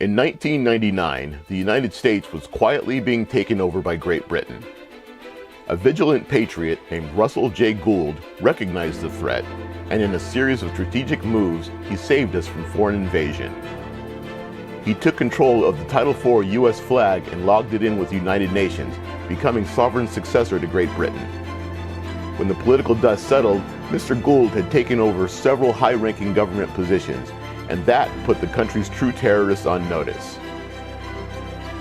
In 1999, the United States was quietly being taken over by Great Britain. A vigilant patriot named Russel-Jay Gould recognized the threat, and in a series of strategic moves, he saved us from foreign invasion. He took control of the Title IV U.S. flag and logged it in with the United Nations, becoming sovereign successor to Great Britain. When the political dust settled, Mr. Gould had taken over several high-ranking government positions, and that put the country's true terrorists on notice.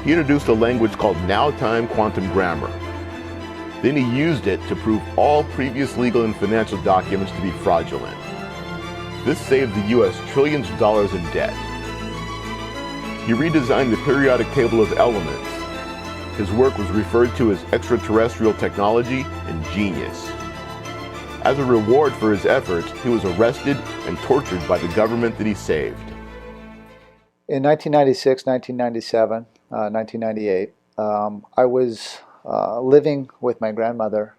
He introduced a language called now-time quantum grammar. Then he used it to prove all previous legal and financial documents to be fraudulent. This saved the U.S. trillions of dollars in debt. He redesigned the periodic table of elements. His work was referred to as extraterrestrial technology and genius. As a reward for his efforts, he was arrested and tortured by the government that he saved. In 1996, 1997, 1998, I was living with my grandmother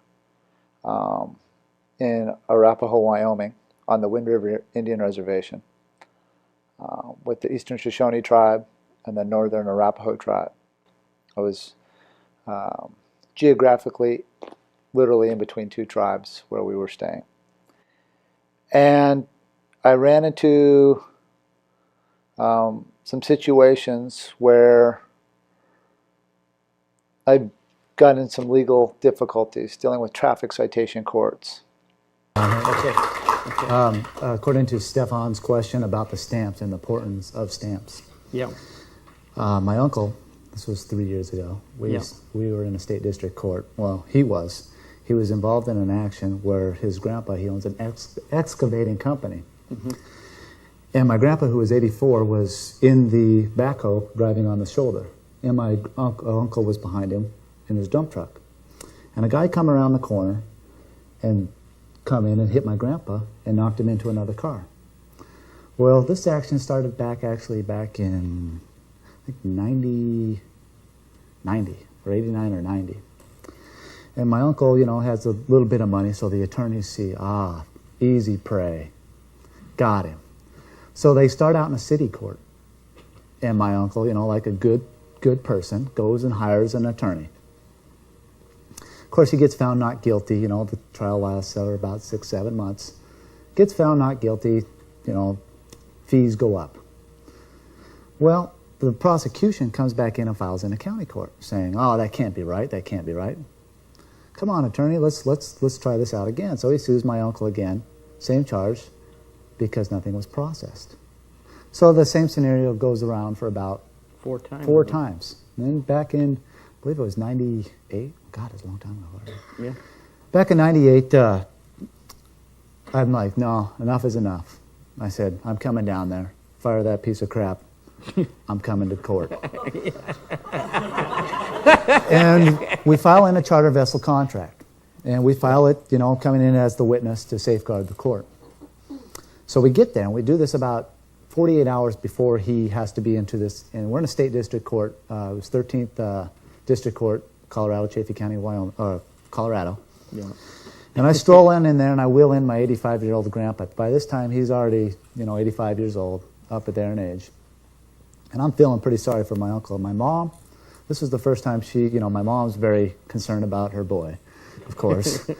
in Arapahoe, Wyoming, on the Wind River Indian Reservation, with the Eastern Shoshone tribe and the Northern Arapaho tribe. I was geographically, literally in between two tribes where we were staying. And I ran into some situations where I got in some legal difficulties dealing with traffic citation courts. According to Stefan's question about the stamps and the importance of stamps. Yeah. My uncle, this was 3 years ago, we were in a state district court. Well, he was. He was involved in an action where his grandpa, he owns an excavating company. Mm-hmm. And my grandpa, who was 84, was in the backhoe driving on the shoulder. And my uncle was behind him in his dump truck. And a guy come around the corner and come in and hit my grandpa and knocked him into another car. Well, this action started back in, I think, 90 or 89 or 90. And my uncle, has a little bit of money, so the attorneys see, easy prey. Got him. So they start out in a city court. And my uncle, like a good person, goes and hires an attorney. Of course, he gets found not guilty. The trial lasts about 6-7 months. Gets found not guilty, fees go up. Well, the prosecution comes back in and files in a county court saying, that can't be right, that can't be right. Come on, attorney, let's try this out again. So he sues my uncle again, same charge, because nothing was processed. So the same scenario goes around for about four times. And then back in, I believe it was 98. God, it's a long time ago. Yeah. Back in 98, I'm like, no, enough is enough. I said, I'm coming down there. Fire that piece of crap. I'm coming to court. And we file in a charter vessel contract. And we file it, coming in as the witness to safeguard the court. So we get there, and we do this about 48 hours before he has to be into this. And we're in a state district court. It was 13th District Court, Colorado, Chaffee County, Wyoming, Colorado. Yeah. And I stroll in there, and I wheel in my 85-year-old grandpa. By this time, he's already, 85 years old, up there in age. And I'm feeling pretty sorry for my uncle. My mom, this was the first time my mom's very concerned about her boy, of course.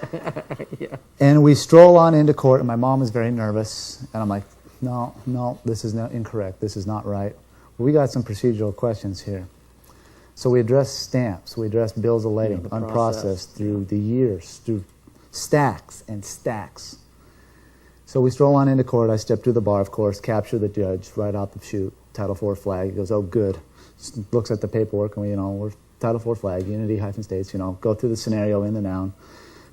Yeah. And we stroll on into court, and my mom is very nervous. And I'm like, no, this is incorrect. This is not right. We got some procedural questions here. So we address stamps. We address bills of lading, unprocessed, through the years, through stacks and stacks. So we stroll on into court. I step through the bar, of course, capture the judge right out the chute. Title IV flag. He goes, oh, good. Looks at the paperwork, and we're Title IV flag, Unity-States, go through the scenario in the noun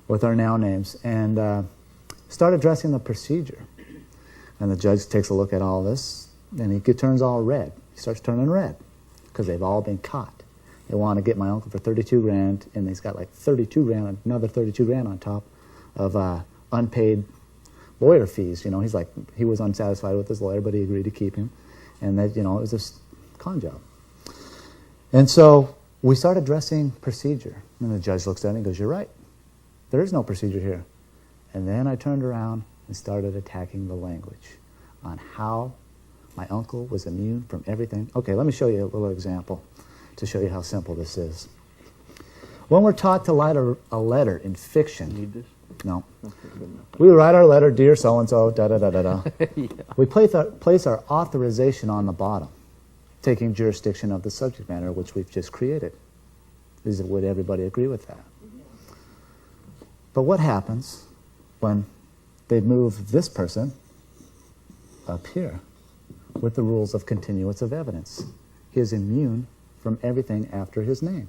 with our noun names and start addressing the procedure. And the judge takes a look at all this, and he turns all red. He starts turning red because they've all been caught. They want to get my uncle for $32,000, and he's got like $32,000, another $32,000 on top of unpaid lawyer fees. He's like, he was unsatisfied with his lawyer, but he agreed to keep him. And that, it was a con job. And so we start addressing procedure. And the judge looks at it and goes, you're right. There is no procedure here. And then I turned around and started attacking the language on how My uncle was immune from everything. Okay, let me show you a little example to show you how simple this is. When we're taught to write a letter in fiction, Need this? no, Okay, good enough. we write our letter, dear so-and-so, da-da-da-da-da. Yeah. We place our authorization on the bottom, taking jurisdiction of the subject matter which we've just created. Would everybody agree with that? But what happens when they move this person up here with the rules of continuance of evidence? He is immune from everything after his name.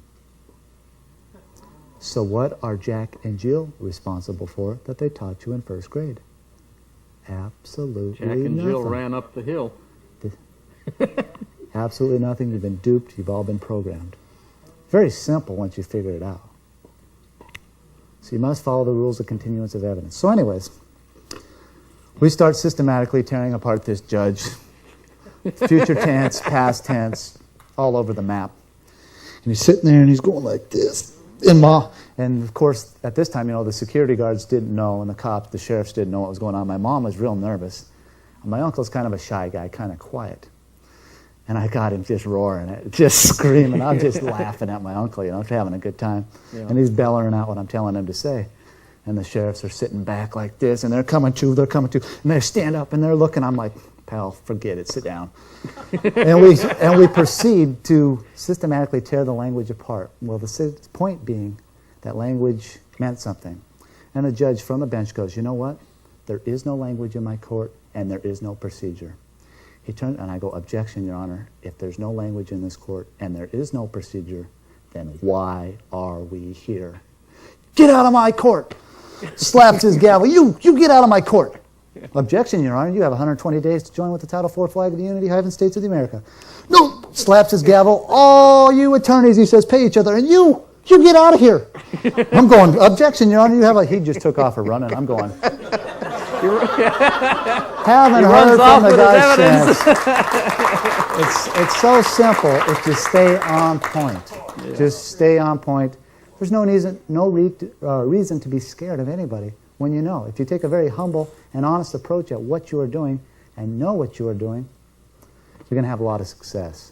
So what are Jack and Jill responsible for that they taught you in first grade? Absolutely Jack and nothing. Jill ran up the hill. Absolutely nothing. You've been duped. You've all been programmed. Very simple once you figure it out. So you must follow the rules of continuance of evidence. So anyways, we start systematically tearing apart this judge. Future tense, past tense, all over the map. And he's sitting there and he's going like this. And of course, at this time, the security guards didn't know, and the cops, the sheriffs didn't know what was going on. My mom was real nervous. And my uncle's kind of a shy guy, kind of quiet. And I got him just roaring, just screaming. I'm just laughing at my uncle, having a good time. Yeah. And he's bellowing out what I'm telling him to say. And the sheriffs are sitting back like this, and they're coming to. And they stand up, and they're looking. I'm like, pal, forget it, sit down. and we proceed to systematically tear the language apart. Well, the point being that language meant something. And the judge from the bench goes, you know what? There is no language in my court, and there is no procedure. He turns, and I go, objection, Your Honor. If there's no language in this court and there is no procedure, then why are we here? Get out of my court! Slaps his gavel. You get out of my court! Objection, Your Honor. You have 120 days to join with the Title IV flag of the Unity Hyphen States of America. No! Slaps his gavel. All you attorneys, he says, pay each other, and you get out of here. I'm going, objection, Your Honor. He just took off a running. I'm going. Haven't heard from the guy since. It's so simple if you stay on point. Yeah. Just stay on point. There's no reason to be scared of anybody when you know. If you take a very humble and honest approach at what you are doing and know what you are doing, you're going to have a lot of success.